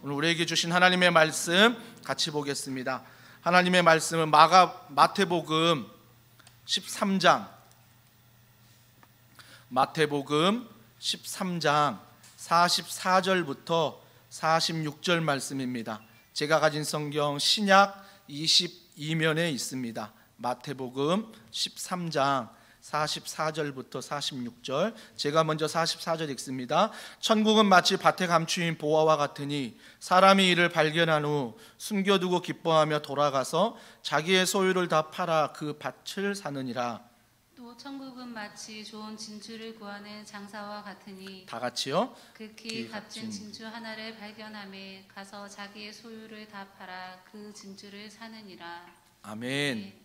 오늘 우리에게 주신 하나님의 말씀 같이 보겠습니다. 하나님의 말씀은 마태복음 13장 44절부터 46절 말씀입니다. 제가 가진 성경 신약 22면에 있습니다. 마태복음 13장 44절부터 46절, 제가 먼저 44절 읽습니다. 천국은 마치 밭에 감추인 보화와 같으니 사람이 이를 발견한 후 숨겨두고 기뻐하며 돌아가서 자기의 소유를 다 팔아 그 밭을 사느니라. 또 천국은 마치 좋은 진주를 구하는 장사와 같으니 다 같이요. 극히 값진 진주 하나를 발견하며 가서 자기의 소유를 다 팔아 그 진주를 사느니라. 아멘.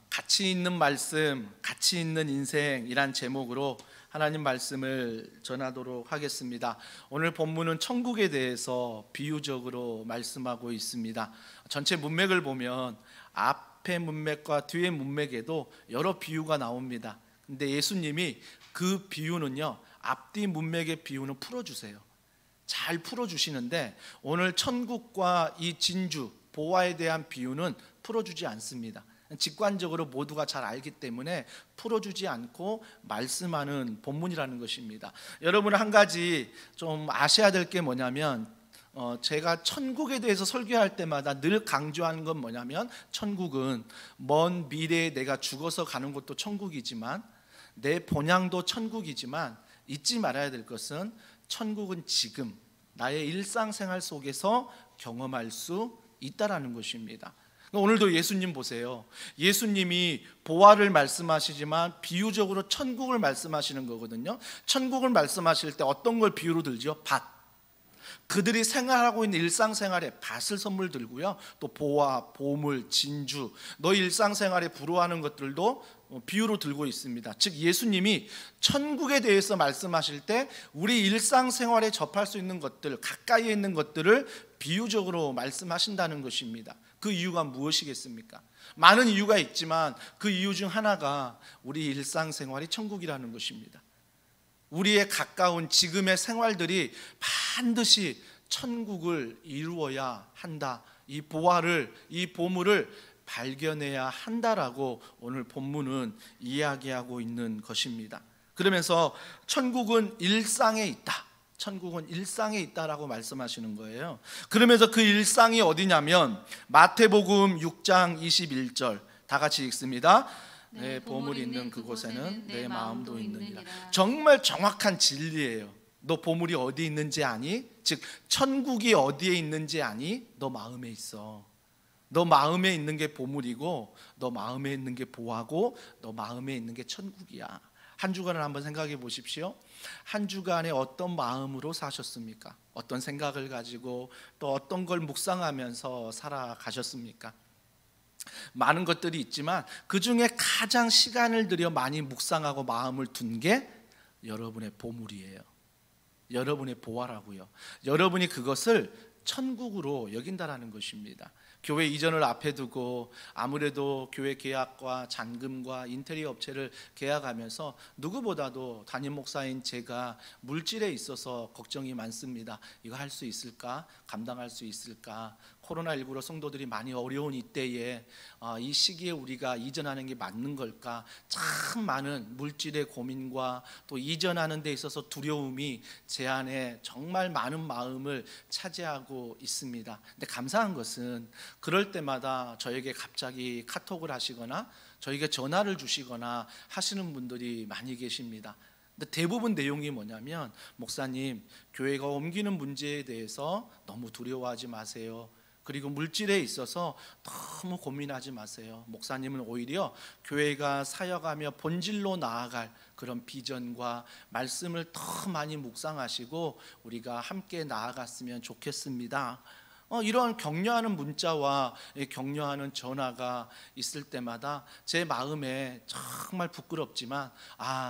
가치 있는 말씀, 가치 있는 인생이란 제목으로 하나님 말씀을 전하도록 하겠습니다. 오늘 본문은 천국에 대해서 비유적으로 말씀하고 있습니다. 전체 문맥을 보면 앞에 문맥과 뒤에 문맥에도 여러 비유가 나옵니다. 근데 예수님이 그 비유는요, 앞뒤 문맥의 비유는 풀어주세요. 잘 풀어주시는데 오늘 천국과 이 진주, 보화에 대한 비유는 풀어주지 않습니다. 직관적으로 모두가 잘 알기 때문에 풀어주지 않고 말씀하는 본문이라는 것입니다. 여러분, 한 가지 좀 아셔야 될 게 뭐냐면, 제가 천국에 대해서 설교할 때마다 늘 강조하는 건 뭐냐면, 천국은 먼 미래에 내가 죽어서 가는 곳도 천국이지만 내 본향도 천국이지만 잊지 말아야 될 것은 천국은 지금 나의 일상생활 속에서 경험할 수 있다라는 것입니다. 오늘도 예수님 보세요. 예수님이 보화를 말씀하시지만 비유적으로 천국을 말씀하시는 거거든요. 천국을 말씀하실 때 어떤 걸 비유로 들죠? 밭. 그들이 생활하고 있는 일상생활에 밭을 선물 들고요, 또 보화, 보물, 진주, 너희 일상생활에 불우하는 것들도 비유로 들고 있습니다. 즉 예수님이 천국에 대해서 말씀하실 때 우리 일상생활에 접할 수 있는 것들, 가까이에 있는 것들을 비유적으로 말씀하신다는 것입니다. 그 이유가 무엇이겠습니까? 많은 이유가 있지만 그 이유 중 하나가 우리 일상생활이 천국이라는 것입니다. 우리의 가까운 지금의 생활들이 반드시 천국을 이루어야 한다. 이 보화를, 이 보물을 발견해야 한다라고 오늘 본문은 이야기하고 있는 것입니다. 그러면서 천국은 일상에 있다. 천국은 일상에 있다라고 말씀하시는 거예요. 그러면서 그 일상이 어디냐면 마태복음 6장 21절, 다 같이 읽습니다. 내 보물이 있는 그곳에는 내 마음도 있느니라. 정말 정확한 진리예요. 너 보물이 어디 있는지 아니? 즉 천국이 어디에 있는지 아니? 너 마음에 있어. 너 마음에 있는 게 보물이고, 너 마음에 있는 게 보화고, 너 마음에 있는 게 천국이야. 한 주간을 한번 생각해 보십시오. 한 주간에 어떤 마음으로 사셨습니까? 어떤 생각을 가지고 또 어떤 걸 묵상하면서 살아가셨습니까? 많은 것들이 있지만 그 중에 가장 시간을 들여 많이 묵상하고 마음을 둔 게 여러분의 보물이에요. 여러분의 보화라고요. 여러분이 그것을 천국으로 여긴다라는 것입니다. 교회 이전을 앞에 두고 아무래도 교회 계약과 잔금과 인테리어 업체를 계약하면서 누구보다도 담임 목사인 제가 물질에 있어서 걱정이 많습니다. 이거 할 수 있을까? 감당할 수 있을까? 코로나19로 성도들이 많이 어려운 이때에 이 시기에 우리가 이전하는 게 맞는 걸까? 참 많은 물질의 고민과 또 이전하는 데 있어서 두려움이 제 안에 정말 많은 마음을 차지하고 있습니다. 근데 감사한 것은 그럴 때마다 저에게 갑자기 카톡을 하시거나 저에게 전화를 주시거나 하시는 분들이 많이 계십니다. 근데 대부분 내용이 뭐냐면, 목사님, 교회가 옮기는 문제에 대해서 너무 두려워하지 마세요. 그리고 물질에 있어서 너무 고민하지 마세요. 목사님은 오히려 교회가 사역하며 본질로 나아갈 그런 비전과 말씀을 더 많이 묵상하시고 우리가 함께 나아갔으면 좋겠습니다. 이런 격려하는 문자와 격려하는 전화가 있을 때마다 제 마음에 정말 부끄럽지만,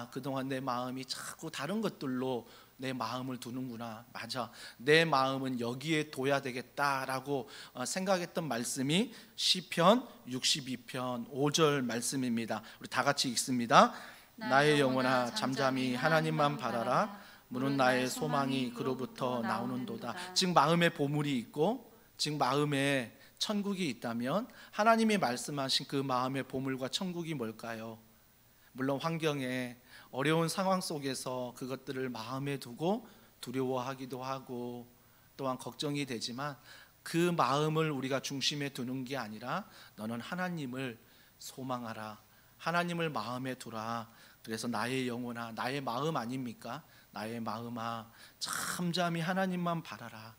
그동안 내 마음이 자꾸 다른 것들로 내 마음을 두는구나. 맞아, 내 마음은 여기에 둬야 되겠다라고 생각했던 말씀이 시편 62편 5절 말씀입니다. 우리 다 같이 읽습니다. 나의 영혼아 잠잠히 하나님만 바라라. 물은 나의 소망이 그로부터 나오는도다. 즉 마음에 보물이 있고 즉 마음에 천국이 있다면 하나님이 말씀하신 그 마음의 보물과 천국이 뭘까요? 물론 환경에 어려운 상황 속에서 그것들을 마음에 두고 두려워하기도 하고 또한 걱정이 되지만 그 마음을 우리가 중심에 두는 게 아니라 너는 하나님을 소망하라, 하나님을 마음에 두라. 그래서 나의 영혼아, 나의 마음 아닙니까? 나의 마음아, 잠잠히 하나님만 바라라.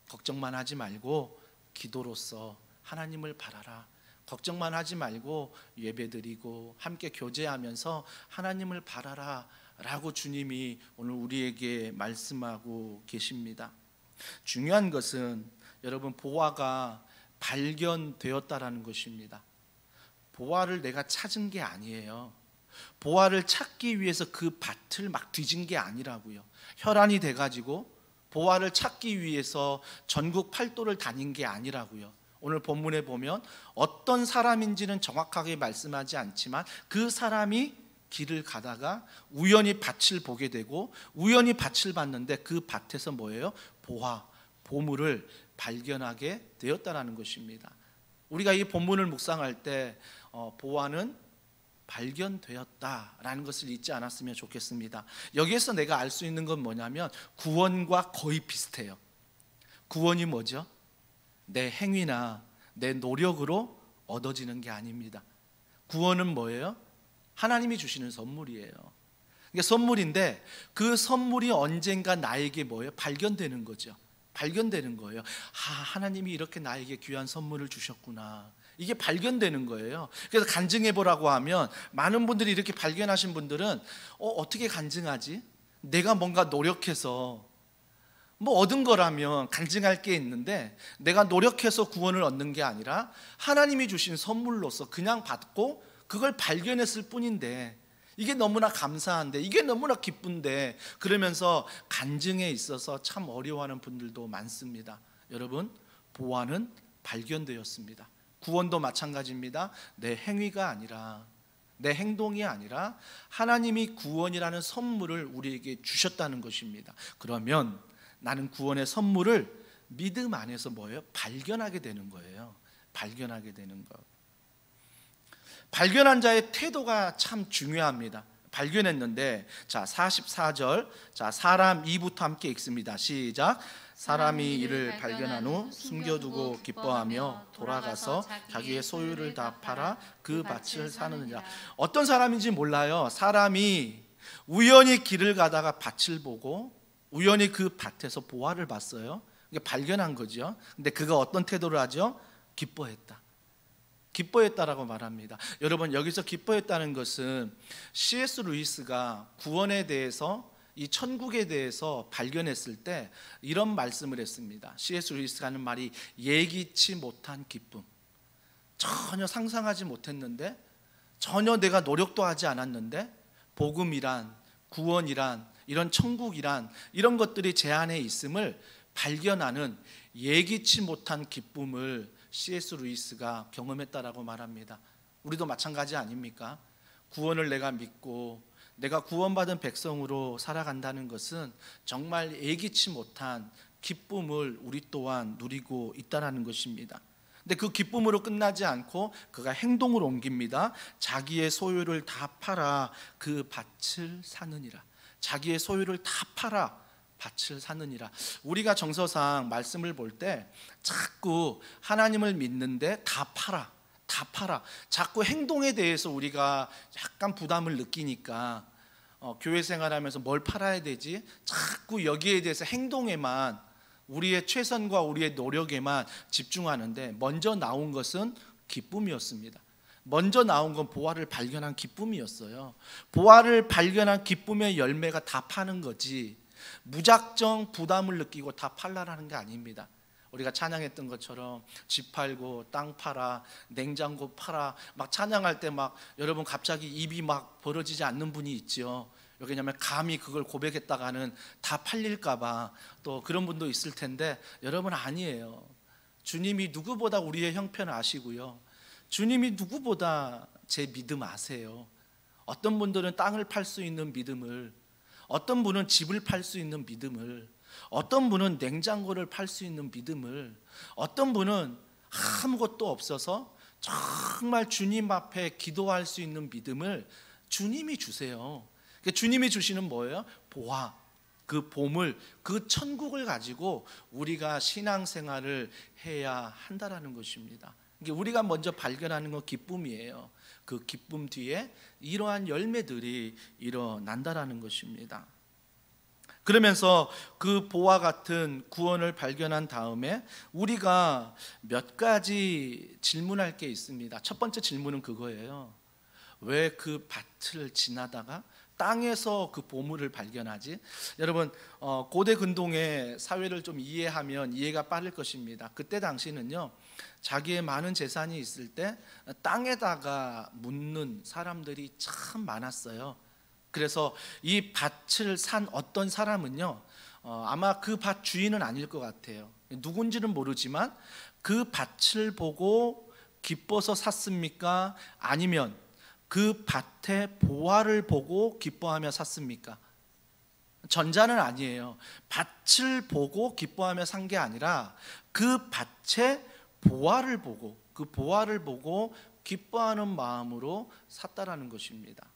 걱정만 하지 말고 기도로서 하나님을 바라라. 걱정만 하지 말고 예배드리고 함께 교제하면서 하나님을 바라라 라고 주님이 오늘 우리에게 말씀하고 계십니다. 중요한 것은 여러분, 보화가 발견되었다라는 것입니다. 보화를 내가 찾은 게 아니에요. 보화를 찾기 위해서 그 밭을 막 뒤진 게 아니라고요. 혈안이 돼가지고 보화를 찾기 위해서 전국 팔도를 다닌 게 아니라고요. 오늘 본문에 보면 어떤 사람인지는 정확하게 말씀하지 않지만 그 사람이 길을 가다가 우연히 밭을 보게 되고 우연히 밭을 봤는데 그 밭에서 뭐예요? 보화, 보물을 발견하게 되었다라는 것입니다. 우리가 이 본문을 묵상할 때 보화는 발견되었다라는 것을 잊지 않았으면 좋겠습니다. 여기에서 내가 알 수 있는 건 뭐냐면 구원과 거의 비슷해요. 구원이 뭐죠? 내 행위나 내 노력으로 얻어지는 게 아닙니다. 구원은 뭐예요? 하나님이 주시는 선물이에요. 그러니까 선물인데 그 선물이 언젠가 나에게 뭐예요? 발견되는 거죠. 발견되는 거예요. 하나님이 이렇게 나에게 귀한 선물을 주셨구나. 이게 발견되는 거예요. 그래서 간증해 보라고 하면 많은 분들이 이렇게 발견하신 분들은 어떻게 간증하지? 내가 뭔가 노력해서 뭐 얻은 거라면 간증할 게 있는데 내가 노력해서 구원을 얻는 게 아니라 하나님이 주신 선물로서 그냥 받고 그걸 발견했을 뿐인데 이게 너무나 감사한데 이게 너무나 기쁜데 그러면서 간증에 있어서 참 어려워하는 분들도 많습니다. 여러분, 보화는 발견되었습니다. 구원도 마찬가지입니다. 내 행위가 아니라 내 행동이 아니라 하나님이 구원이라는 선물을 우리에게 주셨다는 것입니다. 그러면 나는 구원의 선물을 믿음 안에서 뭐예요? 발견하게 되는 거예요. 발견하게 되는 것. 발견한 자의 태도가 참 중요합니다. 발견했는데 자 44절 자 사람 2부터 함께 읽습니다. 시작. 사람이 이를 발견한 후 숨겨두고 기뻐하며 돌아가서 자기의 소유를 다 팔아 그 밭을 사느니라. 어떤 사람인지 몰라요. 사람이 우연히 길을 가다가 밭을 보고 우연히 그 밭에서 보화를 봤어요. 발견한 거죠. 근데 그가 어떤 태도를 하죠? 기뻐했다. 기뻐했다라고 말합니다. 여러분, 여기서 기뻐했다는 것은 C.S. 루이스가 구원에 대해서 이 천국에 대해서 발견했을 때 이런 말씀을 했습니다. C.S. 루이스가 하는 말이 예기치 못한 기쁨. 전혀 상상하지 못했는데 전혀 내가 노력도 하지 않았는데 복음이란 구원이란 이런 천국이란 이런 것들이 제 안에 있음을 발견하는 예기치 못한 기쁨을 C.S. 루이스가 경험했다라고 말합니다. 우리도 마찬가지 아닙니까? 구원을 내가 믿고 내가 구원받은 백성으로 살아간다는 것은 정말 예기치 못한 기쁨을 우리 또한 누리고 있다는 것입니다. 근데 그 기쁨으로 끝나지 않고 그가 행동으로 옮깁니다. 자기의 소유를 다 팔아 그 밭을 사느니라. 자기의 소유를 다 팔아 밭을 사느니라. 우리가 정서상 말씀을 볼 때 자꾸 하나님을 믿는데 다 팔아, 다 팔아. 자꾸 행동에 대해서 우리가 약간 부담을 느끼니까 교회 생활하면서 뭘 팔아야 되지? 자꾸 여기에 대해서 행동에만 우리의 최선과 우리의 노력에만 집중하는데 먼저 나온 것은 기쁨이었습니다. 먼저 나온 건 보화를 발견한 기쁨이었어요. 보화를 발견한 기쁨의 열매가 다 파는 거지 무작정 부담을 느끼고 다 팔라라는 게 아닙니다. 우리가 찬양했던 것처럼 집 팔고 땅 팔아 냉장고 팔아 막 찬양할 때 막 여러분 갑자기 입이 막 벌어지지 않는 분이 있죠. 왜냐하면 감히 그걸 고백했다가는 다 팔릴까 봐 또 그런 분도 있을 텐데 여러분 아니에요. 주님이 누구보다 우리의 형편을 아시고요. 주님이 누구보다 제 믿음 아세요. 어떤 분들은 땅을 팔 수 있는 믿음을 어떤 분은 집을 팔 수 있는 믿음을, 어떤 분은 냉장고를 팔 수 있는 믿음을, 어떤 분은 아무것도 없어서 정말 주님 앞에 기도할 수 있는 믿음을 주님이 주세요. 주님이 주시는 뭐예요? 보화, 그 보물, 그 천국을 가지고 우리가 신앙생활을 해야 한다라는 것입니다. 우리가 먼저 발견하는 건 기쁨이에요. 그 기쁨 뒤에 이러한 열매들이 일어난다라는 것입니다. 그러면서 그 보화 같은 구원을 발견한 다음에 우리가 몇 가지 질문할 게 있습니다. 첫 번째 질문은 그거예요. 왜 그 밭을 지나다가 땅에서 그 보물을 발견하지? 여러분, 고대 근동의 사회를 좀 이해하면 이해가 빠를 것입니다. 그때 당시는요, 자기의 많은 재산이 있을 때 땅에다가 묻는 사람들이 참 많았어요. 그래서 이 밭을 산 어떤 사람은요, 아마 그 밭 주인은 아닐 것 같아요. 누군지는 모르지만 그 밭을 보고 기뻐서 샀습니까? 아니면 그 밭의 보화를 보고 기뻐하며 샀습니까? 전자는 아니에요. 밭을 보고 기뻐하며 산 게 아니라 그 밭의 보화를 보고, 그 보화를 보고 기뻐하는 마음으로 샀다라는 것입니다.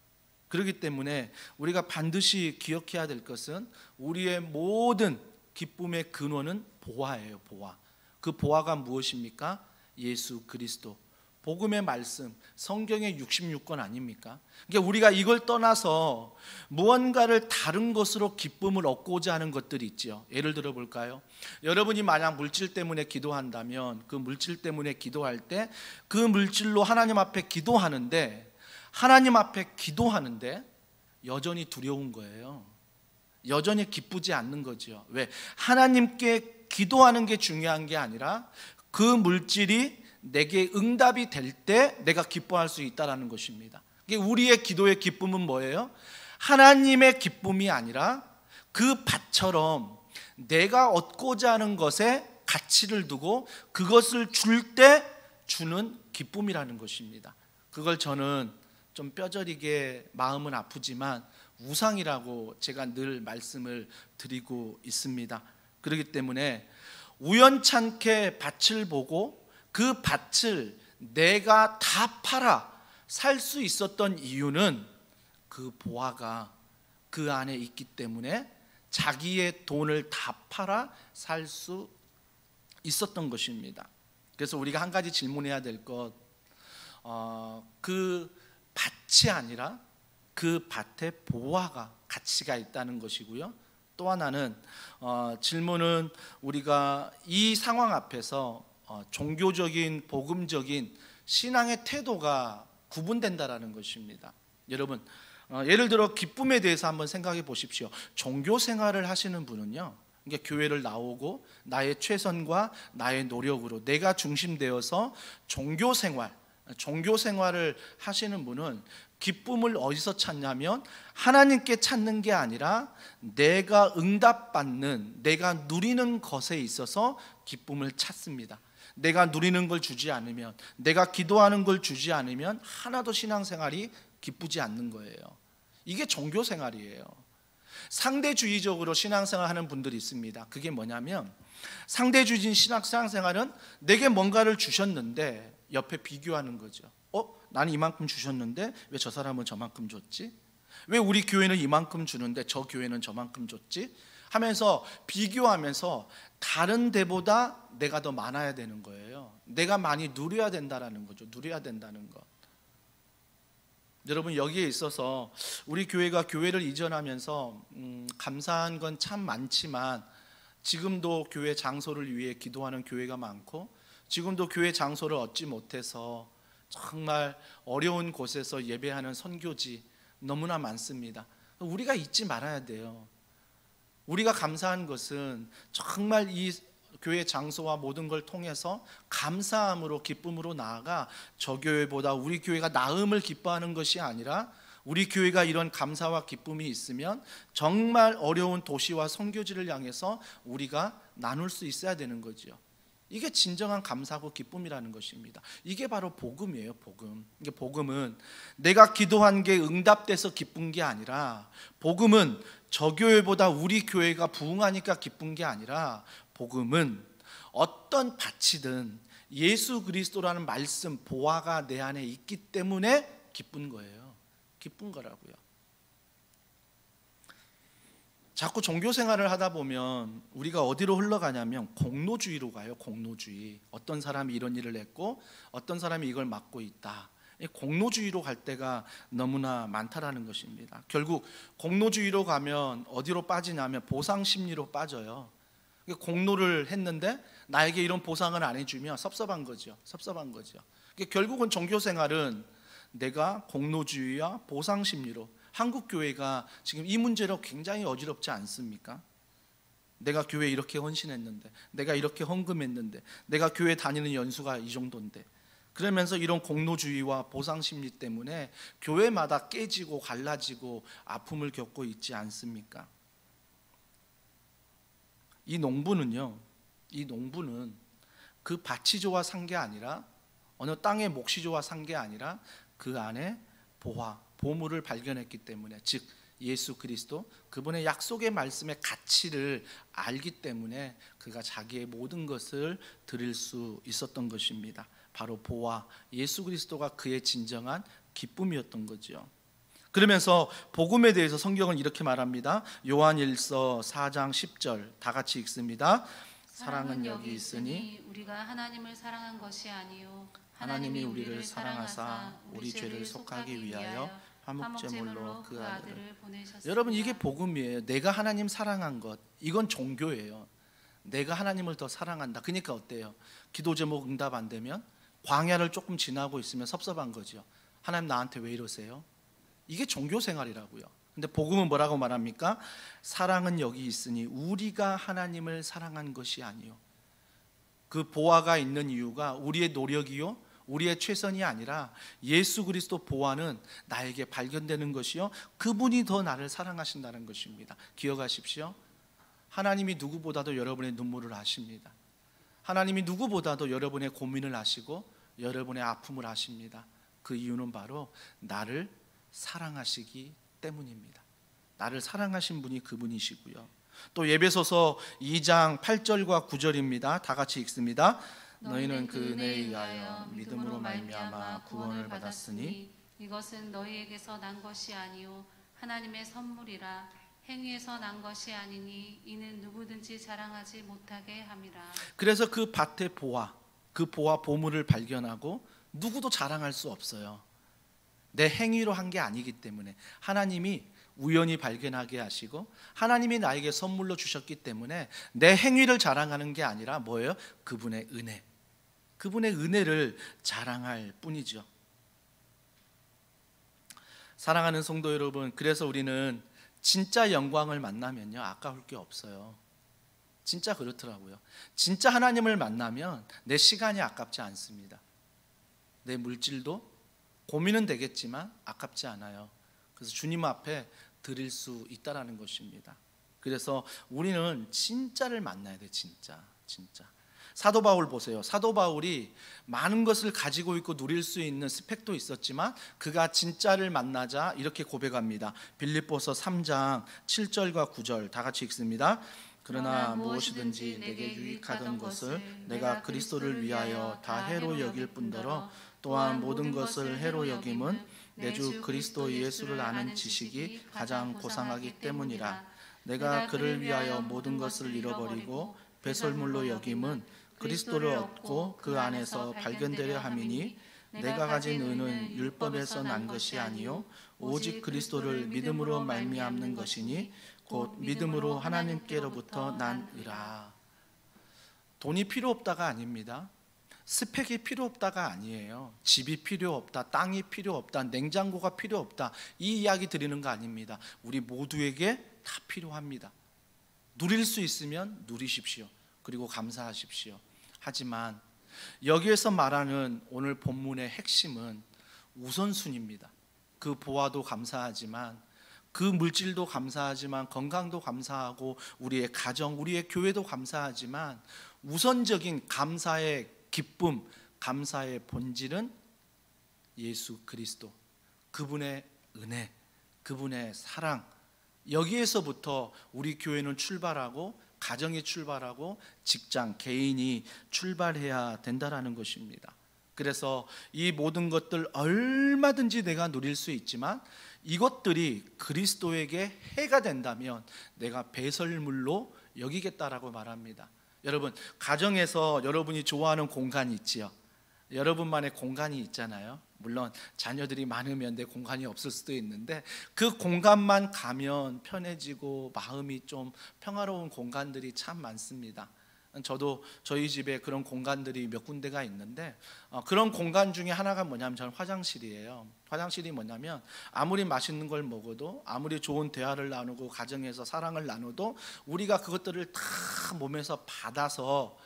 그렇기 때문에 우리가 반드시 기억해야 될 것은 우리의 모든 기쁨의 근원은 보화예요. 보화. 그 보화가 무엇입니까? 예수 그리스도, 복음의 말씀, 성경의 66권 아닙니까? 그러니까 우리가 이걸 떠나서 무언가를 다른 것으로 기쁨을 얻고자 하는 것들이 있죠. 예를 들어 볼까요? 여러분이 만약 물질 때문에 기도한다면 그 물질 때문에 기도할 때 그 물질로 하나님 앞에 기도하는데 여전히 두려운 거예요. 여전히 기쁘지 않는 거죠. 왜? 하나님께 기도하는 게 중요한 게 아니라 그 물질이 내게 응답이 될 때 내가 기뻐할 수 있다는 것입니다. 우리의 기도의 기쁨은 뭐예요? 하나님의 기쁨이 아니라 그 밭처럼 내가 얻고자 하는 것에 가치를 두고 그것을 줄 때 주는 기쁨이라는 것입니다. 그걸 저는 좀 뼈저리게 마음은 아프지만 우상이라고 제가 늘 말씀을 드리고 있습니다. 그렇기 때문에 우연찮게 밭을 보고 그 밭을 내가 다 팔아 살 수 있었던 이유는 그 보화가 그 안에 있기 때문에 자기의 돈을 다 팔아 살 수 있었던 것입니다. 그래서 우리가 한 가지 질문해야 될 것, 그 밭이 아니라 그 밭에 보화가 가치가 있다는 것이고요. 또 하나는 질문은 우리가 이 상황 앞에서 종교적인 복음적인 신앙의 태도가 구분된다라는 것입니다. 여러분, 예를 들어 기쁨에 대해서 한번 생각해 보십시오. 종교 생활을 하시는 분은요, 그러니까 교회를 나오고 나의 최선과 나의 노력으로 내가 중심되어서 종교 생활을 하시는 분은 기쁨을 어디서 찾냐면 하나님께 찾는 게 아니라 내가 응답받는, 내가 누리는 것에 있어서 기쁨을 찾습니다. 내가 누리는 걸 주지 않으면, 내가 기도하는 걸 주지 않으면 하나도 신앙생활이 기쁘지 않는 거예요. 이게 종교생활이에요. 상대주의적으로 신앙생활하는 분들이 있습니다. 그게 뭐냐면 상대주의적인 신앙생활은 내게 뭔가를 주셨는데 옆에 비교하는 거죠. 나는 이만큼 주셨는데 왜 저 사람은 저만큼 줬지? 왜 우리 교회는 이만큼 주는데 저 교회는 저만큼 줬지? 하면서 비교하면서 다른 데보다 내가 더 많아야 되는 거예요. 내가 많이 누려야 된다는 거죠. 누려야 된다는 것. 여러분, 여기에 있어서 우리 교회가 교회를 이전하면서 감사한 건 참 많지만 지금도 교회 장소를 위해 기도하는 교회가 많고 지금도 교회 장소를 얻지 못해서 정말 어려운 곳에서 예배하는 선교지 너무나 많습니다. 우리가 잊지 말아야 돼요. 우리가 감사한 것은 정말 이 교회 장소와 모든 걸 통해서 감사함으로 기쁨으로 나아가 저 교회보다 우리 교회가 나음을 기뻐하는 것이 아니라 우리 교회가 이런 감사와 기쁨이 있으면 정말 어려운 도시와 선교지를 향해서 우리가 나눌 수 있어야 되는 거죠. 이게 진정한 감사하고 기쁨이라는 것입니다. 이게 바로 복음이에요. 복음. 이게 복음은 내가 기도한 게 응답돼서 기쁜 게 아니라, 복음은 저 교회보다 우리 교회가 부흥하니까 기쁜 게 아니라, 복음은 어떤 밭이든 예수 그리스도라는 말씀 보화가 내 안에 있기 때문에 기쁜 거예요. 기쁜 거라고요. 자꾸 종교 생활을 하다 보면 우리가 어디로 흘러가냐면 공로주의로 가요. 공로주의. 어떤 사람이 이런 일을 했고 어떤 사람이 이걸 맡고 있다. 공로주의로 갈 때가 너무나 많다라는 것입니다. 결국 공로주의로 가면 어디로 빠지냐면 보상심리로 빠져요. 공로를 했는데 나에게 이런 보상을 안 해주면 섭섭한 거죠. 섭섭한 거죠. 결국은 종교 생활은 내가 공로주의와 보상심리로, 한국 교회가 지금 이 문제로 굉장히 어지럽지 않습니까? 내가 교회에 이렇게 헌신했는데, 내가 이렇게 헌금했는데, 내가 교회 다니는 연수가 이 정도인데, 그러면서 이런 공로주의와 보상심리 때문에 교회마다 깨지고 갈라지고 아픔을 겪고 있지 않습니까? 이 농부는 그 밭이 좋아 산 게 아니라, 어느 땅의 몫이 좋아 산 게 아니라 그 안에 보물을 발견했기 때문에, 즉 예수 그리스도, 그분의 약속의 말씀의 가치를 알기 때문에 그가 자기의 모든 것을 드릴 수 있었던 것입니다. 바로 예수 그리스도가 그의 진정한 기쁨이었던 거죠. 그러면서 복음에 대해서 성경은 이렇게 말합니다. 요한일서 4장 10절 다 같이 읽습니다. 사랑은 여기 있으니 우리가 하나님을 사랑한 것이 아니요 하나님이 우리를 사랑하사 우리 죄를 속하기 위하여 화목제물로 그 아들을 보내셨습니다. 여러분, 이게 복음이에요. 내가 하나님 사랑한 것, 이건 종교예요. 내가 하나님을 더 사랑한다. 그러니까 어때요? 기도 제목 응답 안 되면 광야를 조금 지나고 있으면 섭섭한 거죠. 하나님 나한테 왜 이러세요? 이게 종교 생활이라고요. 근데 복음은 뭐라고 말합니까? 사랑은 여기 있으니 우리가 하나님을 사랑한 것이 아니요. 그 보화가 있는 이유가 우리의 노력이요, 우리의 최선이 아니라 예수 그리스도 보화는 나에게 발견되는 것이요, 그분이 더 나를 사랑하신다는 것입니다. 기억하십시오. 하나님이 누구보다도 여러분의 눈물을 아십니다. 하나님이 누구보다도 여러분의 고민을 아시고 여러분의 아픔을 아십니다. 그 이유는 바로 나를 사랑하시기 때문입니다. 나를 사랑하신 분이 그분이시고요. 또 에베소서 2장 8절과 9절입니다. 다 같이 읽습니다. 너희는 그 은혜에 의하여 믿음으로 말미암아 구원을 받았으니 이것은 너희에게서 난 것이 아니요 하나님의 선물이라. 행위에서 난 것이 아니니 이는 누구든지 자랑하지 못하게 함이라. 그래서 그 밭의 그 보물을 발견하고 누구도 자랑할 수 없어요. 내 행위로 한 게 아니기 때문에, 하나님이 우연히 발견하게 하시고 하나님이 나에게 선물로 주셨기 때문에 내 행위를 자랑하는 게 아니라 뭐예요? 그분의 은혜, 그분의 은혜를 자랑할 뿐이죠. 사랑하는 성도 여러분, 그래서 우리는 진짜 영광을 만나면요 아까울 게 없어요. 진짜 그렇더라고요. 진짜 하나님을 만나면 내 시간이 아깝지 않습니다. 내 물질도 고민은 되겠지만 아깝지 않아요. 그래서 주님 앞에 드릴 수 있다라는 것입니다. 그래서 우리는 진짜를 만나야 돼. 진짜. 사도 바울 보세요. 사도 바울이 많은 것을 가지고 있고 누릴 수 있는 스펙도 있었지만 그가 진짜를 만나자 이렇게 고백합니다. 빌립보서 3장 7절과 9절 다 같이 읽습니다. 그러나 무엇이든지 내게 유익하던 것을 내가 그리스도를 위하여 다 해로 여길 뿐더러 또한 모든 것을 해로 여김은 내 주 그리스도 예수를 아는 지식이 가장 고상하기 때문이라. 내가 그를 위하여 모든 것을 잃어버리고 배설물로 여김은 그리스도를 얻고 그 안에서 발견되려 함이니 내가 가진 의는 율법에서 난 것이 아니요 오직 그리스도를 믿음으로 말미암는 것이니 곧 믿음으로 하나님께로부터 난 의라. 돈이 필요 없다가 아닙니다. 스펙이 필요 없다가 아니에요. 집이 필요 없다, 땅이 필요 없다, 냉장고가 필요 없다, 이 이야기 드리는 거 아닙니다. 우리 모두에게 다 필요합니다. 누릴 수 있으면 누리십시오. 그리고 감사하십시오. 하지만 여기에서 말하는 오늘 본문의 핵심은 우선순위입니다. 그 보화도 감사하지만, 그 물질도 감사하지만, 건강도 감사하고, 우리의 가정, 우리의 교회도 감사하지만 우선적인 감사의 기쁨, 감사의 본질은 예수 그리스도, 그분의 은혜, 그분의 사랑, 여기에서부터 우리 교회는 출발하고 가정이 출발하고 직장, 개인이 출발해야 된다라는 것입니다. 그래서 이 모든 것들 얼마든지 내가 누릴 수 있지만 이것들이 그리스도에게 해가 된다면 내가 배설물로 여기겠다라고 말합니다. 여러분, 가정에서 여러분이 좋아하는 공간이 있지요. 여러분만의 공간이 있잖아요. 물론 자녀들이 많으면 내 공간이 없을 수도 있는데 그 공간만 가면 편해지고 마음이 좀 평화로운 공간들이 참 많습니다. 저도 저희 집에 그런 공간들이 몇 군데가 있는데 그런 공간 중에 하나가 뭐냐면 저는 화장실이에요. 화장실이 뭐냐면 아무리 맛있는 걸 먹어도, 아무리 좋은 대화를 나누고 가정에서 사랑을 나눠도 우리가 그것들을 다 몸에서 받아서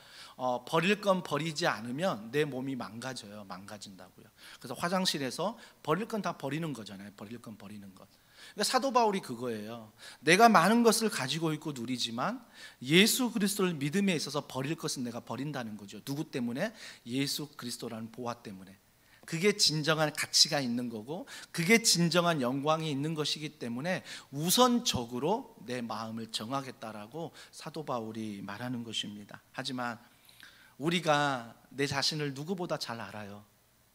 버릴 건 버리지 않으면 내 몸이 망가져요. 망가진다고요. 그래서 화장실에서 버릴 건 다 버리는 거잖아요. 버릴 건 버리는 것. 그러니까 사도 바울이 그거예요. 내가 많은 것을 가지고 있고 누리지만 예수 그리스도를 믿음에 있어서 버릴 것은 내가 버린다는 거죠. 누구 때문에? 예수 그리스도라는 보화 때문에. 그게 진정한 가치가 있는 거고 그게 진정한 영광이 있는 것이기 때문에 우선적으로 내 마음을 정하겠다라고 사도 바울이 말하는 것입니다. 하지만 우리가 내 자신을 누구보다 잘 알아요.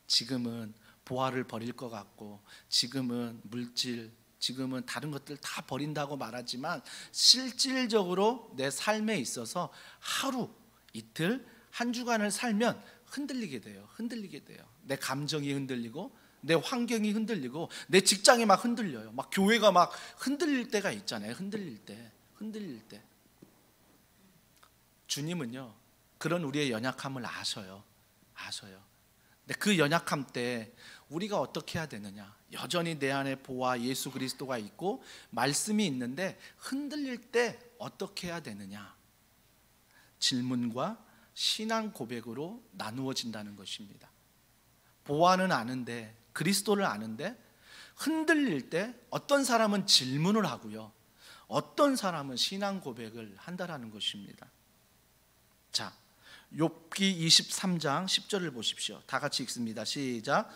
지금은 보화를 버릴 것 같고, 지금은 물질, 지금은 다른 것들 다 버린다고 말하지만 실질적으로 내 삶에 있어서 하루, 이틀, 한 주간을 살면 흔들리게 돼요. 흔들리게 돼요. 내 감정이 흔들리고 내 환경이 흔들리고 내 직장이 막 흔들려요. 막 교회가 막 흔들릴 때가 있잖아요. 흔들릴 때. 주님은요, 그런 우리의 연약함을 아셔요. 근데 그 연약함 때 우리가 어떻게 해야 되느냐? 여전히 내 안에 보아 예수 그리스도가 있고 말씀이 있는데 흔들릴 때 어떻게 해야 되느냐? 질문과 신앙 고백으로 나누어진다는 것입니다. 보아는 아는데, 그리스도를 아는데 흔들릴 때 어떤 사람은 질문을 하고요, 어떤 사람은 신앙 고백을 한다라는 것입니다. 자, 욥기 23장 10절을 보십시오. 다 같이 읽습니다. 시작.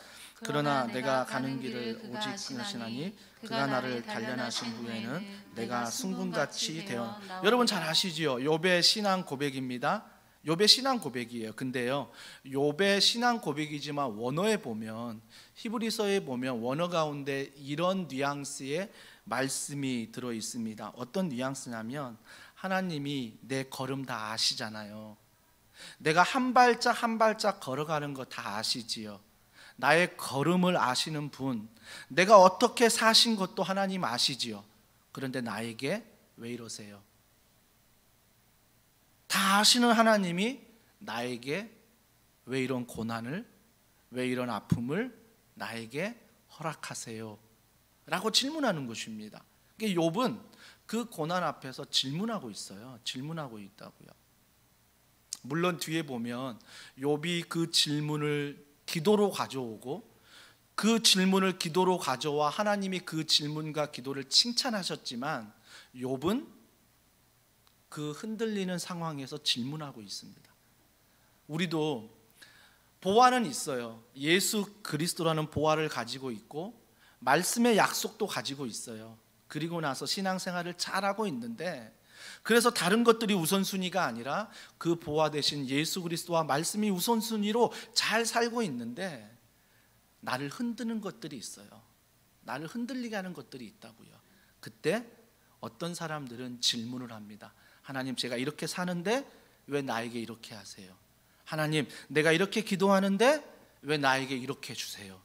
그러나 내가 가는 길을 오직 아시나니 그가 나를 단련하신 후에는 내가 순금같이 되어. 여러분 잘 아시지요? 욥의 신앙 고백입니다. 욥의 신앙 고백이에요. 근데요, 욥의 신앙 고백이지만 원어에 보면, 히브리서에 보면 원어 가운데 이런 뉘앙스의 말씀이 들어 있습니다. 어떤 뉘앙스냐면 하나님이 내 걸음 다 아시잖아요. 내가 한 발짝 한 발짝 걸어가는 거 다 아시지요. 나의 걸음을 아시는 분, 내가 어떻게 사신 것도 하나님 아시지요. 그런데 나에게 왜 이러세요? 다 아시는 하나님이 나에게 왜 이런 고난을, 왜 이런 아픔을 나에게 허락하세요? 라고 질문하는 것입니다. 욥은 그 고난 앞에서 질문하고 있어요. 질문하고 있다고요. 물론 뒤에 보면 욥이 그 질문을 기도로 가져오고 그 질문을 기도로 가져와 하나님이 그 질문과 기도를 칭찬하셨지만 욥은 그 흔들리는 상황에서 질문하고 있습니다. 우리도 보화는 있어요. 예수 그리스도라는 보화를 가지고 있고 말씀의 약속도 가지고 있어요. 그리고 나서 신앙생활을 잘하고 있는데, 그래서 다른 것들이 우선순위가 아니라 그 보화 되신 예수 그리스도와 말씀이 우선순위로 잘 살고 있는데 나를 흔드는 것들이 있어요. 나를 흔들리게 하는 것들이 있다고요. 그때 어떤 사람들은 질문을 합니다. 하나님, 제가 이렇게 사는데 왜 나에게 이렇게 하세요? 하나님, 내가 이렇게 기도하는데 왜 나에게 이렇게 주세요?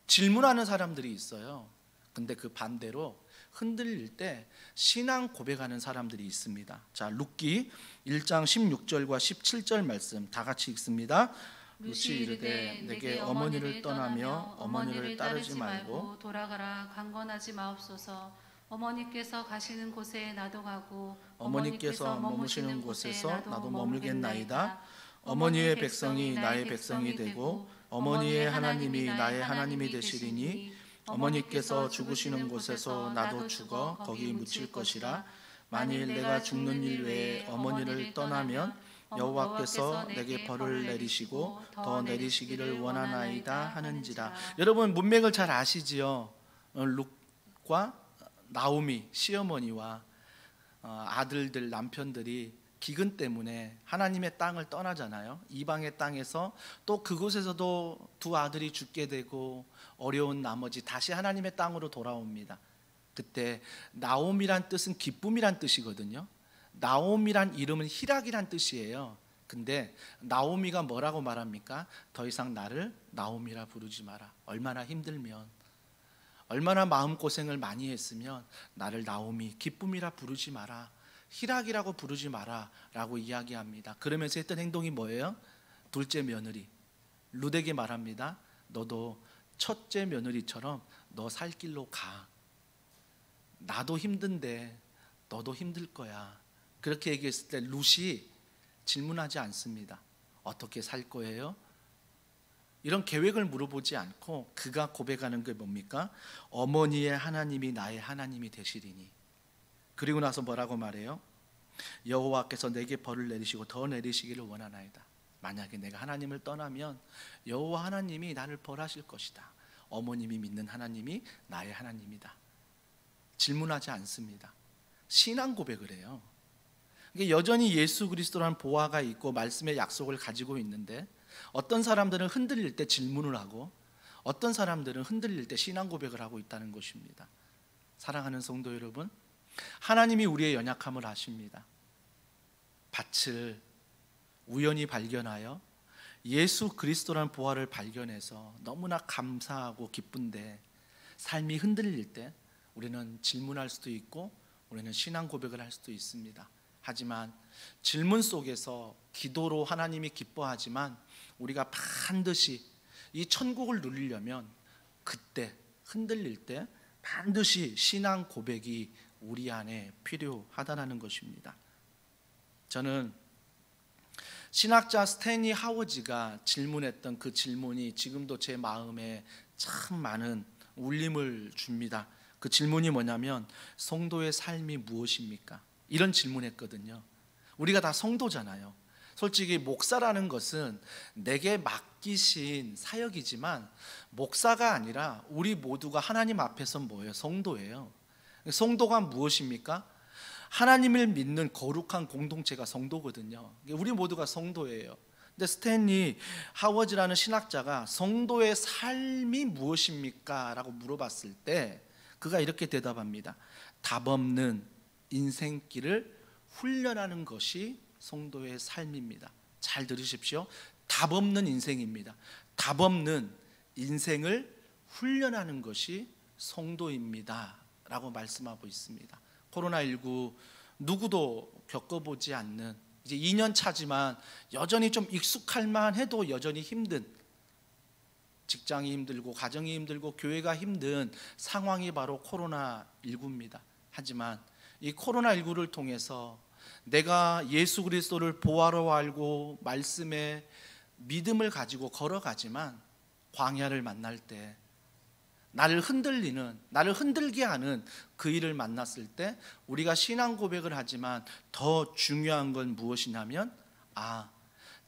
질문하는 사람들이 있어요. 근데 그 반대로 흔들릴 때 신앙 고백하는 사람들이 있습니다. 자, 룻기 1장 16절과 17절 말씀 다 같이 읽습니다. 룻이 이르되 내게 어머니를 떠나며 어머니를 따르지 말고 돌아가라. 강권하지 마옵소서. 어머니께서 가시는 곳에 나도 가고 어머니께서 머무시는 곳에서 나도 머물겠나이다. 어머니의 백성이 나의 백성이 되고 어머니의 하나님이 나의 하나님이 되시리니 어머니께서 죽으시는 곳에서 나도 죽어 거기 묻힐 것이라. 만일 내가 죽는 일 외에 어머니를 떠나면 여호와께서 내게 벌을 내리시고 더 내리시기를 원하나이다 하는지라. 여러분 문맥을 잘 아시지요? 룻과 나오미 시어머니와 아들들 남편들이 기근 때문에 하나님의 땅을 떠나잖아요. 이방의 땅에서 또 그곳에서도 두 아들이 죽게 되고 어려운 나머지 다시 하나님의 땅으로 돌아옵니다. 그때 나옴이란 뜻은 기쁨이란 뜻이거든요. 나옴이란 이름은 희락이란 뜻이에요. 근데 나오미가 뭐라고 말합니까? 더 이상 나를 나오미라 부르지 마라. 얼마나 힘들면, 얼마나 마음고생을 많이 했으면 나를 나오미, 기쁨이라 부르지 마라, 희락이라고 부르지 마라 라고 이야기합니다. 그러면서 했던 행동이 뭐예요? 둘째 며느리 룻에게 말합니다. 너도 첫째 며느리처럼 너 살 길로 가. 나도 힘든데 너도 힘들 거야. 그렇게 얘기했을 때 룻이 질문하지 않습니다. 어떻게 살 거예요? 이런 계획을 물어보지 않고 그가 고백하는 게 뭡니까? 어머니의 하나님이 나의 하나님이 되시리니. 그리고 나서 뭐라고 말해요? 여호와께서 내게 벌을 내리시고 더 내리시기를 원하나이다. 만약에 내가 하나님을 떠나면 여호와 하나님이 나를 벌하실 것이다. 어머님이 믿는 하나님이 나의 하나님이다. 질문하지 않습니다. 신앙 고백을 해요. 여전히 예수 그리스도라는 보화가 있고 말씀의 약속을 가지고 있는데 어떤 사람들은 흔들릴 때 질문을 하고 어떤 사람들은 흔들릴 때 신앙 고백을 하고 있다는 것입니다. 사랑하는 성도 여러분, 하나님이 우리의 연약함을 아십니다. 밭을 우연히 발견하여 예수 그리스도라는 보화를 발견해서 너무나 감사하고 기쁜데 삶이 흔들릴 때 우리는 질문할 수도 있고 우리는 신앙 고백을 할 수도 있습니다. 하지만 질문 속에서 기도로 하나님이 기뻐하지만 우리가 반드시 이 천국을 누리려면 그때 흔들릴 때 반드시 신앙 고백이 우리 안에 필요하다는 것입니다. 저는 신학자 스탠리 하워지가 질문했던 그 질문이 지금도 제 마음에 참 많은 울림을 줍니다. 그 질문이 뭐냐면 성도의 삶이 무엇입니까? 이런 질문했거든요. 우리가 다 성도잖아요. 솔직히 목사라는 것은 내게 맡기신 사역이지만 목사가 아니라 우리 모두가 하나님 앞에서 뭐예요? 성도예요. 성도가 무엇입니까? 하나님을 믿는 거룩한 공동체가 성도거든요. 우리 모두가 성도예요. 근데 스탠리 하워즈라는 신학자가 성도의 삶이 무엇입니까? 라고 물어봤을 때 그가 이렇게 대답합니다. 답 없는 인생길을 훈련하는 것이 성도의 삶입니다. 잘 들으십시오. 답 없는 인생입니다. 답 없는 인생을 훈련하는 것이 성도입니다 라고 말씀하고 있습니다. 코로나19 누구도 겪어보지 않는 이제 2년 차지만 여전히 좀 익숙할 만해도 여전히 힘든, 직장이 힘들고 가정이 힘들고 교회가 힘든 상황이 바로 코로나19입니다. 하지만 이 코로나19를 통해서 내가 예수 그리스도를 보화로 알고 말씀에 믿음을 가지고 걸어가지만 광야를 만날 때 나를 흔들리는, 나를 흔들게 하는 그 일을 만났을 때 우리가 신앙 고백을 하지만 더 중요한 건 무엇이냐면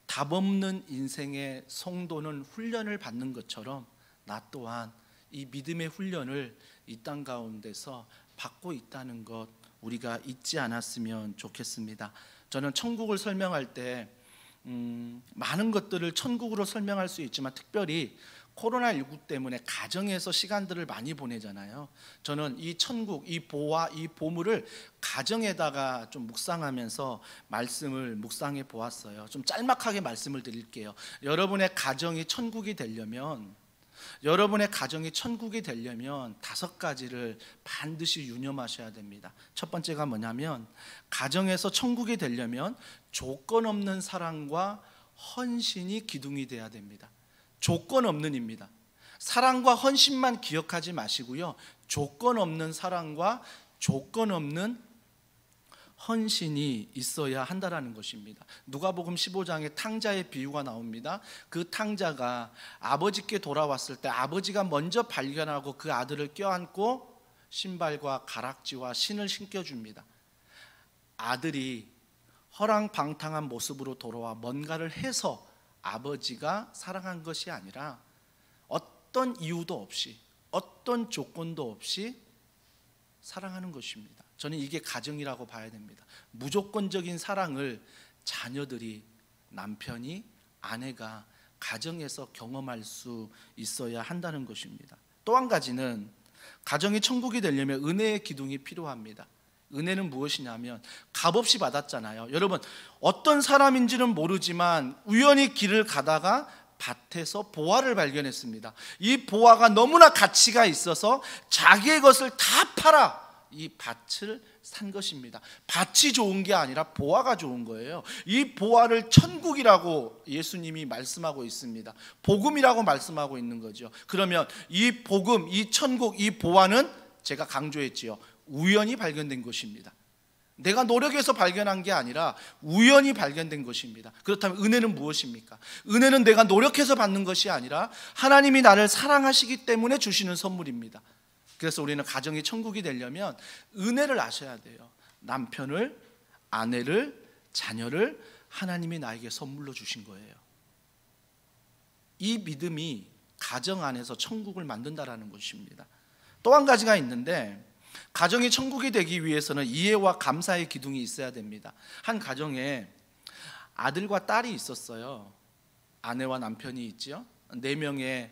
답 없는 인생의 성도는 훈련을 받는 것처럼 나 또한 이 믿음의 훈련을 이 땅 가운데서 받고 있다는 것 우리가 잊지 않았으면 좋겠습니다. 저는 천국을 설명할 때 많은 것들을 천국으로 설명할 수 있지만 특별히 코로나19 때문에 가정에서 시간들을 많이 보내잖아요. 저는 이 천국, 이 보화, 이 보물을 가정에다가 좀 묵상하면서 말씀을 묵상해 보았어요. 좀 짤막하게 말씀을 드릴게요. 여러분의 가정이 천국이 되려면 5가지를 반드시 유념하셔야 됩니다. 첫 번째가 뭐냐면 가정에서 천국이 되려면 조건 없는 사랑과 헌신이 기둥이 돼야 됩니다. 조건 없는입니다. 사랑과 헌신만 기억하지 마시고요. 조건 없는 사랑과 조건 없는 헌신이 있어야 한다라는 것입니다. 누가복음 15장에 탕자의 비유가 나옵니다. 그 탕자가 아버지께 돌아왔을 때 아버지가 먼저 발견하고 그 아들을 껴안고 신발과 가락지와 신을 신겨줍니다. 아들이 허랑방탕한 모습으로 돌아와 뭔가를 해서 아버지가 사랑한 것이 아니라 어떤 이유도 없이, 어떤 조건도 없이 사랑하는 것입니다. 저는 이게 가정이라고 봐야 됩니다. 무조건적인 사랑을 자녀들이, 남편이, 아내가 가정에서 경험할 수 있어야 한다는 것입니다. 또 한 가지는 가정이 천국이 되려면 은혜의 기둥이 필요합니다. 은혜는 무엇이냐면 값없이 받았잖아요. 여러분, 어떤 사람인지는 모르지만 우연히 길을 가다가 밭에서 보화를 발견했습니다. 이 보화가 너무나 가치가 있어서 자기의 것을 다 팔아 이 밭을 산 것입니다. 밭이 좋은 게 아니라 보화가 좋은 거예요. 이 보화를 천국이라고 예수님이 말씀하고 있습니다. 복음이라고 말씀하고 있는 거죠. 그러면 이 복음, 이 천국, 이 보화는 제가 강조했지요. 우연히 발견된 것입니다. 내가 노력해서 발견한 게 아니라 우연히 발견된 것입니다. 그렇다면 은혜는 무엇입니까? 은혜는 내가 노력해서 받는 것이 아니라 하나님이 나를 사랑하시기 때문에 주시는 선물입니다. 그래서 우리는 가정이 천국이 되려면 은혜를 아셔야 돼요. 남편을, 아내를, 자녀를 하나님이 나에게 선물로 주신 거예요. 이 믿음이 가정 안에서 천국을 만든다라는 것입니다. 또 한 가지가 있는데, 가정이 천국이 되기 위해서는 이해와 감사의 기둥이 있어야 됩니다. 한 가정에 아들과 딸이 있었어요. 아내와 남편이 있죠. 4명의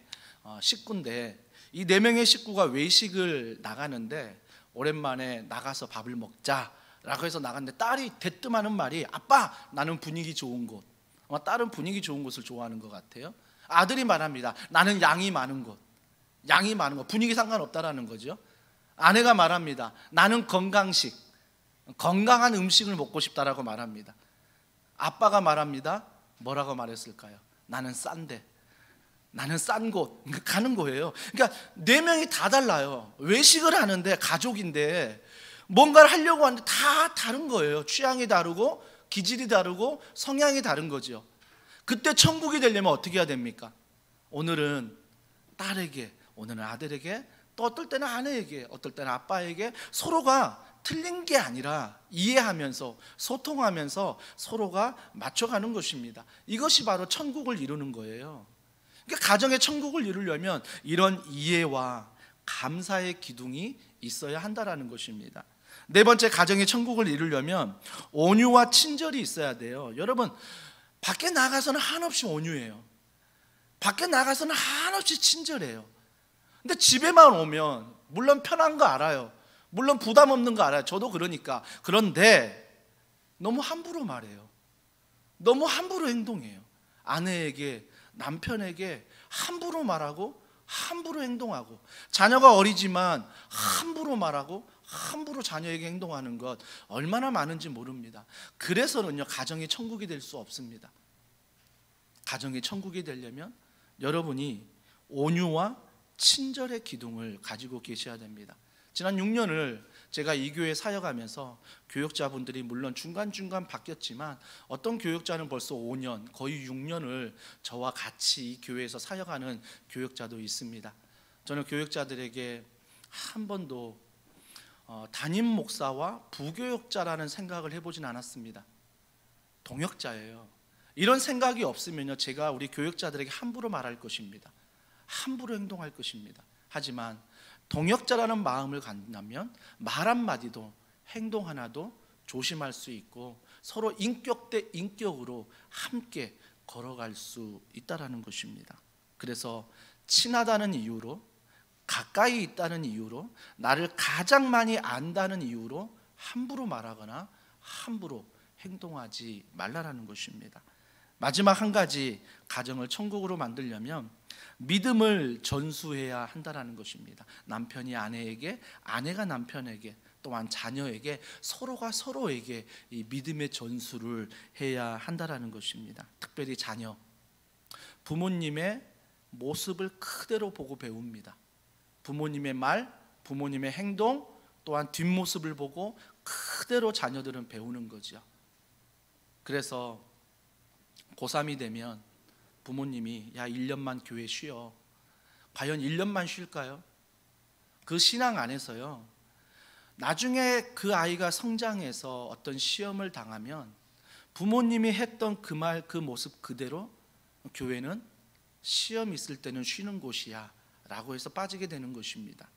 식구인데 이 4명의 식구가 외식을 나가는데 오랜만에 나가서 밥을 먹자라고 해서 나갔는데 딸이 대뜸하는 말이, 아빠, 나는 분위기 좋은 곳. 딸은 분위기 좋은 곳을 좋아하는 것 같아요. 아들이 말합니다. 나는 양이 많은 곳. 양이 많은 곳. 분위기 상관없다라는 거죠. 아내가 말합니다. 나는 건강식, 건강한 음식을 먹고 싶다라고 말합니다. 아빠가 말합니다. 뭐라고 말했을까요? 나는 싼데, 나는 싼 곳 가는 거예요. 그러니까 4명이 다 달라요. 외식을 하는데 가족인데 뭔가를 하려고 하는데 다 다른 거예요. 취향이 다르고 기질이 다르고 성향이 다른 거죠. 그때 천국이 되려면 어떻게 해야 됩니까? 오늘은 딸에게, 오늘은 아들에게, 또 어떨 때는 아내에게, 어떨 때는 아빠에게 서로가 틀린 게 아니라 이해하면서 소통하면서 서로가 맞춰가는 것입니다. 이것이 바로 천국을 이루는 거예요. 그러니까 가정의 천국을 이루려면 이런 이해와 감사의 기둥이 있어야 한다라는 것입니다. 4번째, 가정의 천국을 이루려면 온유와 친절이 있어야 돼요. 여러분, 밖에 나가서는 한없이 온유해요. 밖에 나가서는 한없이 친절해요. 근데 집에만 오면 물론 편한 거 알아요. 물론 부담 없는 거 알아요. 저도 그러니까. 그런데 너무 함부로 말해요. 너무 함부로 행동해요. 아내에게, 남편에게 함부로 말하고 함부로 행동하고, 자녀가 어리지만 함부로 말하고 함부로 자녀에게 행동하는 것 얼마나 많은지 모릅니다. 그래서는요, 가정이 천국이 될 수 없습니다. 가정이 천국이 되려면 여러분이 온유와 친절의 기둥을 가지고 계셔야 됩니다. 지난 6년을 제가 이 교회에 사역하면서 교역자분들이 물론 중간중간 바뀌었지만 어떤 교역자는 벌써 5년, 거의 6년을 저와 같이 이 교회에서 사역하는 교역자도 있습니다. 저는 교역자들에게 한 번도 담임 목사와 부교역자라는 생각을 해보진 않았습니다. 동역자예요. 이런 생각이 없으면요, 제가 우리 교역자들에게 함부로 말할 것입니다. 함부로 행동할 것입니다. 하지만 동역자라는 마음을 갖는다면 말 한마디도 행동 하나도 조심할 수 있고 서로 인격 대 인격으로 함께 걸어갈 수 있다는 것입니다. 그래서 친하다는 이유로, 가까이 있다는 이유로, 나를 가장 많이 안다는 이유로 함부로 말하거나 함부로 행동하지 말라라는 것입니다. 마지막 한 가지, 가정을 천국으로 만들려면 믿음을 전수해야 한다는 것입니다. 남편이 아내에게, 아내가 남편에게, 또한 자녀에게, 서로가 서로에게 이 믿음의 전수를 해야 한다는 것입니다. 특별히 자녀, 부모님의 모습을 그대로 보고 배웁니다. 부모님의 말, 부모님의 행동, 또한 뒷모습을 보고 그대로 자녀들은 배우는 거죠. 그래서 고3이 되면 부모님이 야 1년만 교회 쉬어. 과연 1년만 쉴까요? 그 신앙 안에서요, 나중에 그 아이가 성장해서 어떤 시험을 당하면 부모님이 했던 그 말, 그 모습 그대로 교회는 시험 있을 때는 쉬는 곳이야 라고 해서 빠지게 되는 것입니다.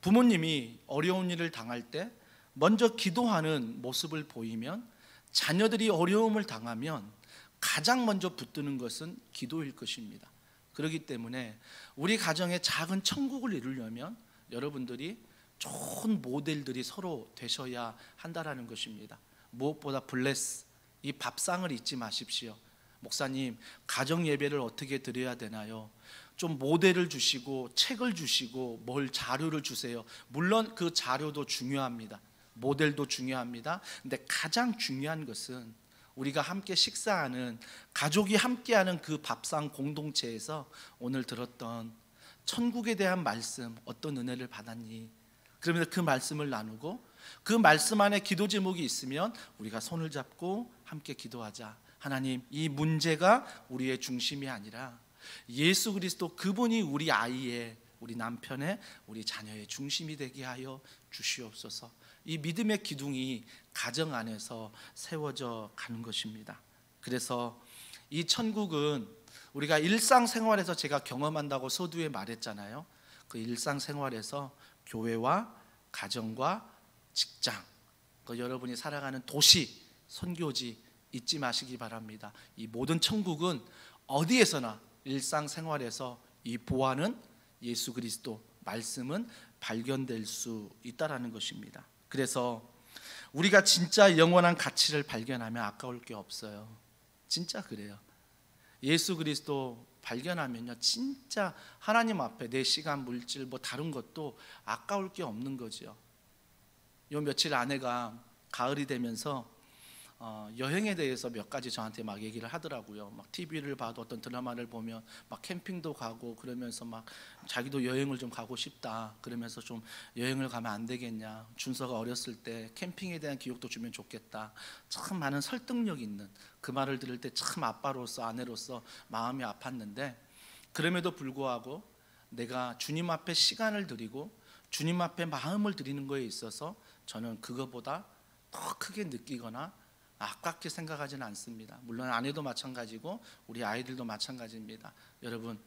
부모님이 어려운 일을 당할 때 먼저 기도하는 모습을 보이면, 자녀들이 어려움을 당하면 가장 먼저 붙드는 것은 기도일 것입니다. 그렇기 때문에 우리 가정에 작은 천국을 이루려면 여러분들이 좋은 모델들이 서로 되셔야 한다라는 것입니다. 무엇보다 블레스, 이 밥상을 잊지 마십시오. 목사님, 가정 예배를 어떻게 드려야 되나요? 좀 모델을 주시고 책을 주시고 뭘 자료를 주세요. 물론 그 자료도 중요합니다. 모델도 중요합니다. 근데 가장 중요한 것은 우리가 함께 식사하는, 가족이 함께하는 그 밥상 공동체에서 오늘 들었던 천국에 대한 말씀, 어떤 은혜를 받았니? 그러면서 그 말씀을 나누고, 그 말씀 안에 기도 제목이 있으면 우리가 손을 잡고 함께 기도하자. 하나님, 이 문제가 우리의 중심이 아니라 예수 그리스도, 그분이 우리 아이의, 우리 남편의, 우리 자녀의 중심이 되게 하여 주시옵소서. 이 믿음의 기둥이 가정 안에서 세워져 가는 것입니다. 그래서 이 천국은 우리가 일상생활에서, 제가 경험한다고 서두에 말했잖아요. 그 일상생활에서 교회와 가정과 직장, 그 여러분이 살아가는 도시, 선교지 잊지 마시기 바랍니다. 이 모든 천국은 어디에서나 일상생활에서 이 보화는 예수 그리스도, 말씀은 발견될 수 있다라는 것입니다. 그래서 우리가 진짜 영원한 가치를 발견하면 아까울 게 없어요. 진짜 그래요. 예수 그리스도 발견하면요, 진짜 하나님 앞에 내 시간, 물질, 뭐 다른 것도 아까울 게 없는 거죠. 요 며칠 아내가 가을이 되면서 여행에 대해서 몇 가지 저한테 막 얘기를 하더라고요. 막 TV를 봐도, 어떤 드라마를 보면 막 캠핑도 가고 그러면서 막 자기도 여행을 좀 가고 싶다, 그러면서 좀 여행을 가면 안 되겠냐, 준서가 어렸을 때 캠핑에 대한 기억도 주면 좋겠다. 참 많은 설득력 있는 그 말을 들을 때 참 아빠로서, 아내로서 마음이 아팠는데, 그럼에도 불구하고 내가 주님 앞에 시간을 드리고 주님 앞에 마음을 드리는 거에 있어서 저는 그거보다 더 크게 느끼거나 아깝게 생각하지는 않습니다. 물론 아내도 마찬가지고 우리 아이들도 마찬가지입니다. 여러분,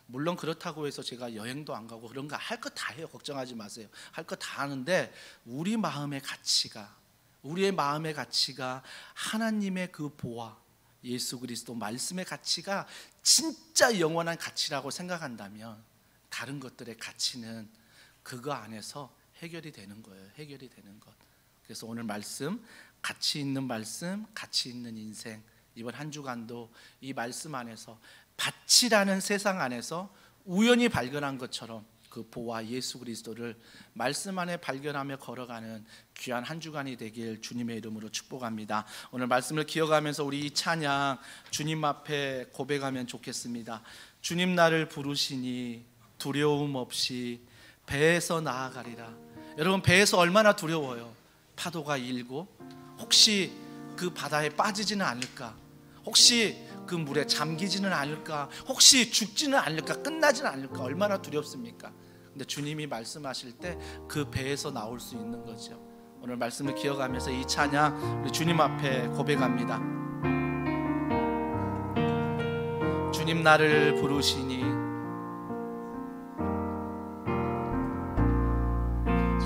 물론 그렇다고 해서 제가 여행도 안 가고 그런 거 할 거 다 해요. 걱정하지 마세요. 할 거 다 하는데 우리의 마음의 가치가 하나님의 그 보화, 예수 그리스도 말씀의 가치가 진짜 영원한 가치라고 생각한다면 다른 것들의 가치는 그거 안에서 해결이 되는 거예요. 해결이 되는 것. 그래서 오늘 말씀, 가치 있는 말씀, 가치 있는 인생, 이번 한 주간도 이 말씀 안에서, 밭이라는 세상 안에서 우연히 발견한 것처럼 그 보화 예수 그리스도를 말씀 안에 발견하며 걸어가는 귀한 한 주간이 되길 주님의 이름으로 축복합니다. 오늘 말씀을 기억하면서 우리 이 찬양 주님 앞에 고백하면 좋겠습니다. 주님 나를 부르시니 두려움 없이 배에서 나아가리라. 여러분, 배에서 얼마나 두려워요. 파도가 일고 혹시 그 바다에 빠지지는 않을까, 혹시 그 물에 잠기지는 않을까, 혹시 죽지는 않을까, 끝나지는 않을까, 얼마나 두렵습니까? 근데 주님이 말씀하실 때 그 배에서 나올 수 있는 거죠. 오늘 말씀을 기억하면서 이 찬양 우리 주님 앞에 고백합니다. 주님 나를 부르시니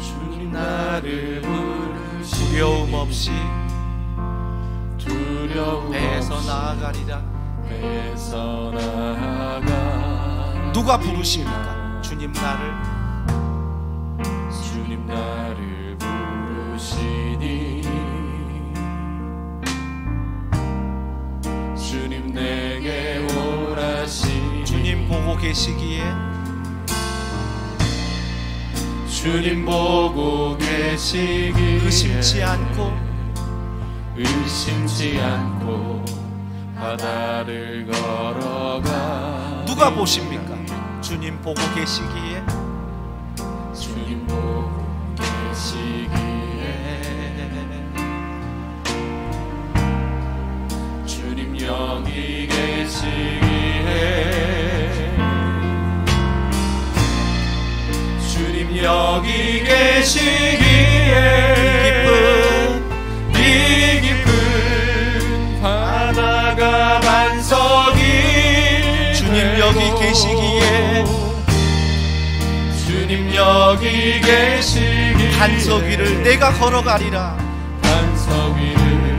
주님 나를 부르시니 두려움 없이 배에서 나아가리라. 배에서 나아가. 누가 부르십니까? 주님 나를 부르시니 주님 내게 오라시니 주님 보고 계시기에 주님 보고 계시기에 의심치 않고 바다를 걸어가. 누가 보십니까? 주님 보고 계시기에 주님 보고 계시기에 주님 여기 계시기에 주님 여기 계시기에 이 깊은 여기 계시기에 주님 여기 계시기에 반석 위를 내가 걸어가리라. 반석 위를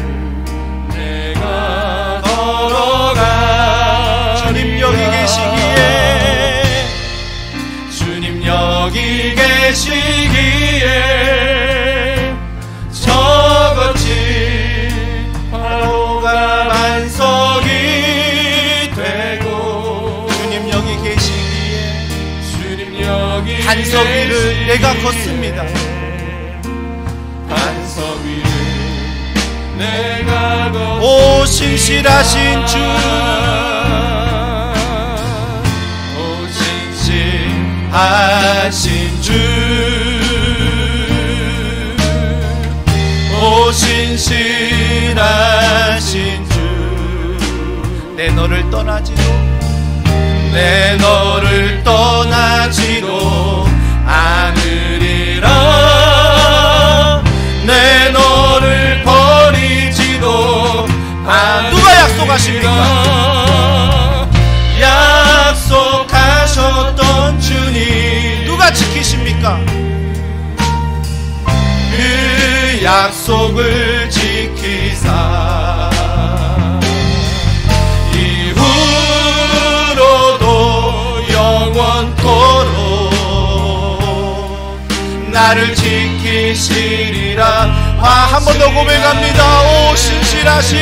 내가 걸어가. 주님 여기 계시기에 주님 여기 계시기에 저 거친 바로가 반석이 되고 주님 여기 계시기에 주님 여기 반석 위를 내가 걷습니다. 반석 위를 내가 걷습니다. 오 신실하신 주, 오 신실하신 주, 오 신실하신 주, 내 너를 떠나지도 내 너를 떠나지도 않으리라. 내 너를 버리지도 않으리라. 누가 약속하십니까? 약속하셨던 주님 누가 지키십니까? 그 약속을 지키사 이후로도 영원토록 나를 지키시리라. 한 번 더 고백합니다. 오 신실하신,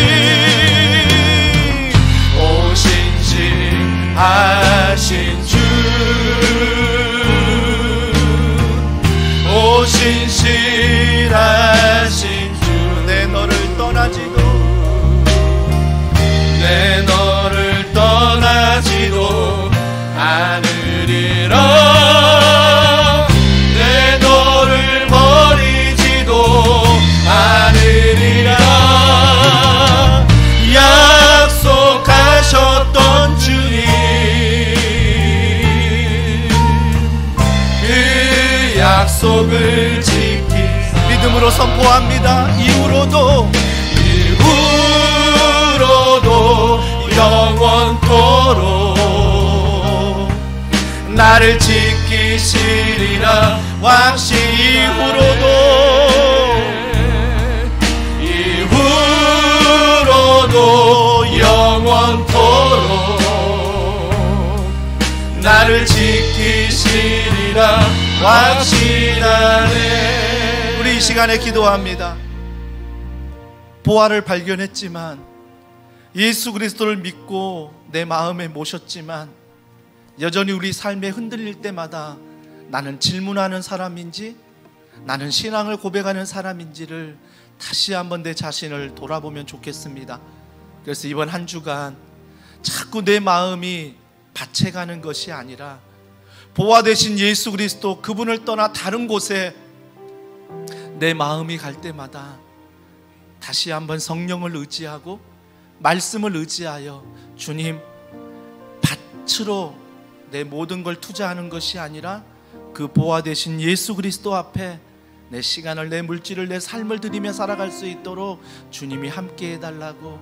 오 신실하신 주, 오 신실하신 주, 내 너를 떠나지도 내 너를 떠나지도 않으리라. 내 너를 버리지도 않으리라. 약속하셨던 주님 그 약속을 지키사 믿음으로 선포합니다. 이후로도 영원토록 나를 지키시리라. 확신 이후로도 영원토록 나를 지키시리라. 확신하네. 우리 이 시간에 기도합니다. 보화를 발견했지만, 예수 그리스도를 믿고 내 마음에 모셨지만 여전히 우리 삶에 흔들릴 때마다 나는 질문하는 사람인지, 나는 신앙을 고백하는 사람인지를 다시 한번 내 자신을 돌아보면 좋겠습니다. 그래서 이번 한 주간 자꾸 내 마음이 밭에 가는 것이 아니라 보화 되신 예수 그리스도, 그분을 떠나 다른 곳에 내 마음이 갈 때마다 다시 한번 성령을 의지하고 말씀을 의지하여, 주님, 밭으로 내 모든 걸 투자하는 것이 아니라 그 보화 되신 예수 그리스도 앞에 내 시간을, 내 물질을, 내 삶을 드리며 살아갈 수 있도록 주님이 함께 해달라고,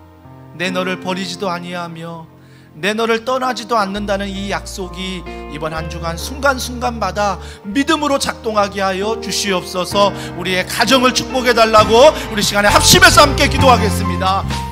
내 너를 버리지도 아니하며 내 너를 떠나지도 않는다는 이 약속이 이번 한 주간 순간순간마다 믿음으로 작동하게 하여 주시옵소서. 우리의 가정을 축복해 달라고 우리 시간에 합심해서 함께 기도하겠습니다.